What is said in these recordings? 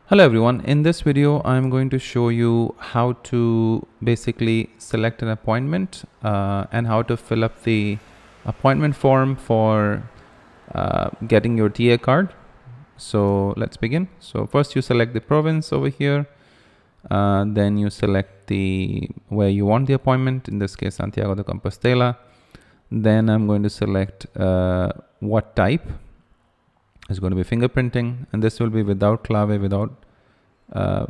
Hello everyone, in this video I'm going to show you how to basically select an appointment and how to fill up the appointment form for getting your TA card. So let's begin. So first you select the province over here, then you select the where you want the appointment, in this case Santiago de Compostela. Then I'm going to select what type. Is going to be fingerprinting, and this will be without clave, without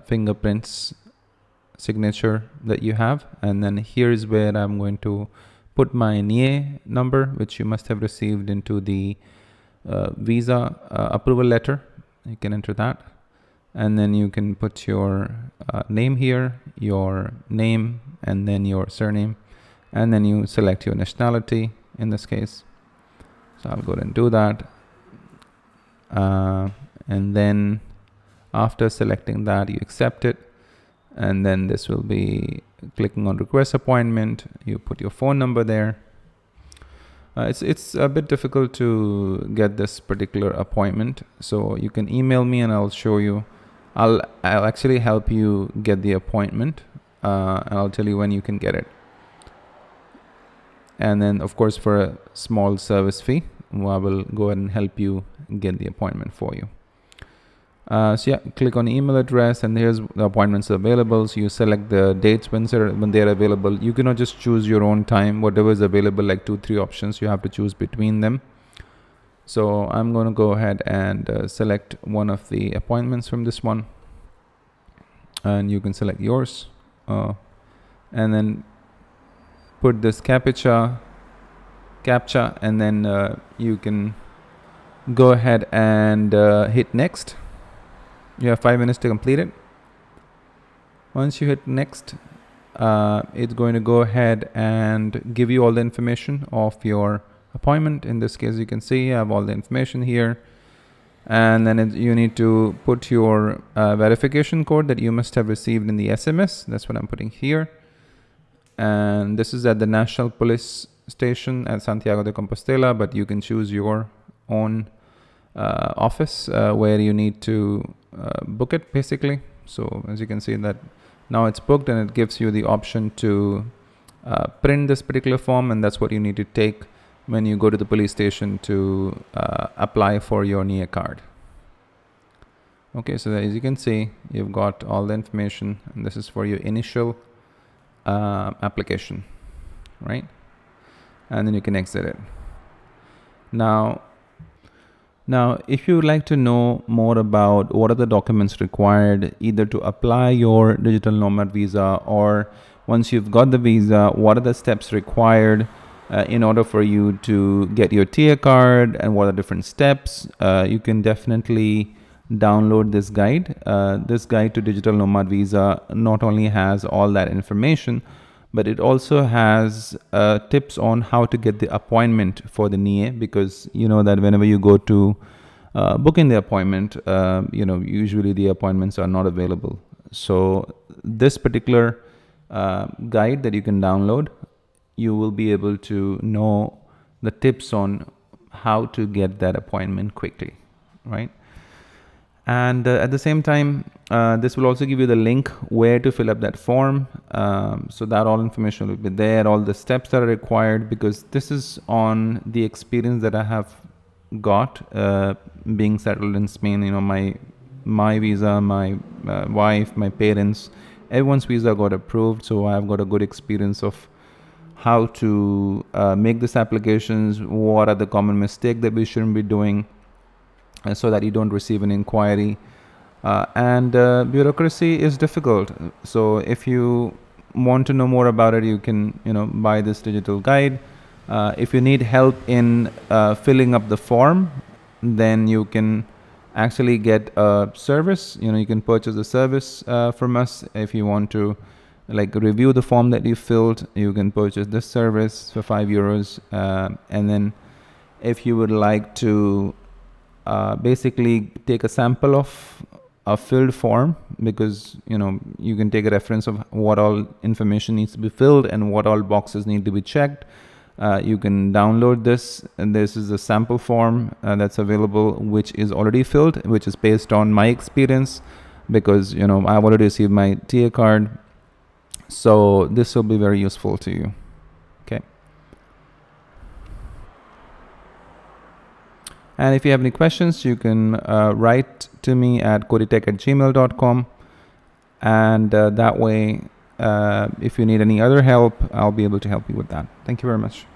fingerprints signature that you have. And then here is where I'm going to put my NIE number, which you must have received into the visa approval letter. You can enter that, and then you can put your name here, your name, and then your surname, and then you select your nationality in this case. So I'll go ahead and do that. And then after selecting that, you accept it, and then this will be clicking on request appointment. You put your phone number there. It's a bit difficult to get this particular appointment, so you can email me and I'll show you. I'll actually help you get the appointment, and I'll tell you when you can get it. And then of course for a small service fee, I will go ahead and help you get the appointment for you. So yeah, click on email address, and here's the appointments available. So you select the dates when they're available. You cannot just choose your own time. Whatever is available, like 2-3 options, you have to choose between them. So I'm going to go ahead and select one of the appointments from this one, and you can select yours, and then put this captcha, and then you can go ahead and hit next. You have 5 minutes to complete it. Once you hit next, it's going to go ahead and give you all the information of your appointment. In this case, you can see I have all the information here, and then you need to put your verification code that you must have received in the SMS. That's what I'm putting here, and this is at the National Police Station at Santiago de Compostela, but you can choose your own office where you need to book it basically. So as you can see that now it's booked, and it gives you the option to print this particular form, and that's what you need to take when you go to the police station to apply for your NIE card. Okay, so as you can see, you've got all the information, and this is for your initial application, right? And then you can exit it. Now, if you would like to know more about what are the documents required either to apply your digital nomad visa, or once you've got the visa, what are the steps required in order for you to get your TA card, and what are different steps, you can definitely download this guide. This guide to digital nomad visa not only has all that information, but it also has tips on how to get the appointment for the NIE, because you know that whenever you go to booking the appointment, usually the appointments are not available. So this particular guide that you can download, you will be able to know the tips on how to get that appointment quickly, right? And at the same time, this will also give you the link where to fill up that form, so that all information will be there, all the steps that are required, because this is on the experience that I have got being settled in Spain. You know, my visa, my wife, my parents, everyone's visa got approved, so I've got a good experience of how to make these applications, what are the common mistakes that we shouldn't be doing, so that you don't receive an inquiry. And bureaucracy is difficult. So if you want to know more about it, you can buy this digital guide. If you need help in filling up the form, then you can actually get a service. You can purchase a service from us. If you want to review the form that you filled, you can purchase this service for €5. And then if you would like to basically take a sample of a filled form, because you can take a reference of what all information needs to be filled and what all boxes need to be checked. You can download this, and this is a sample form that's available, which is already filled, which is based on my experience. because I've already received my TA card. So this will be very useful to you. Okay. And if you have any questions, you can write to me at koditech@gmail.com. And that way, if you need any other help, I'll be able to help you with that. Thank you very much.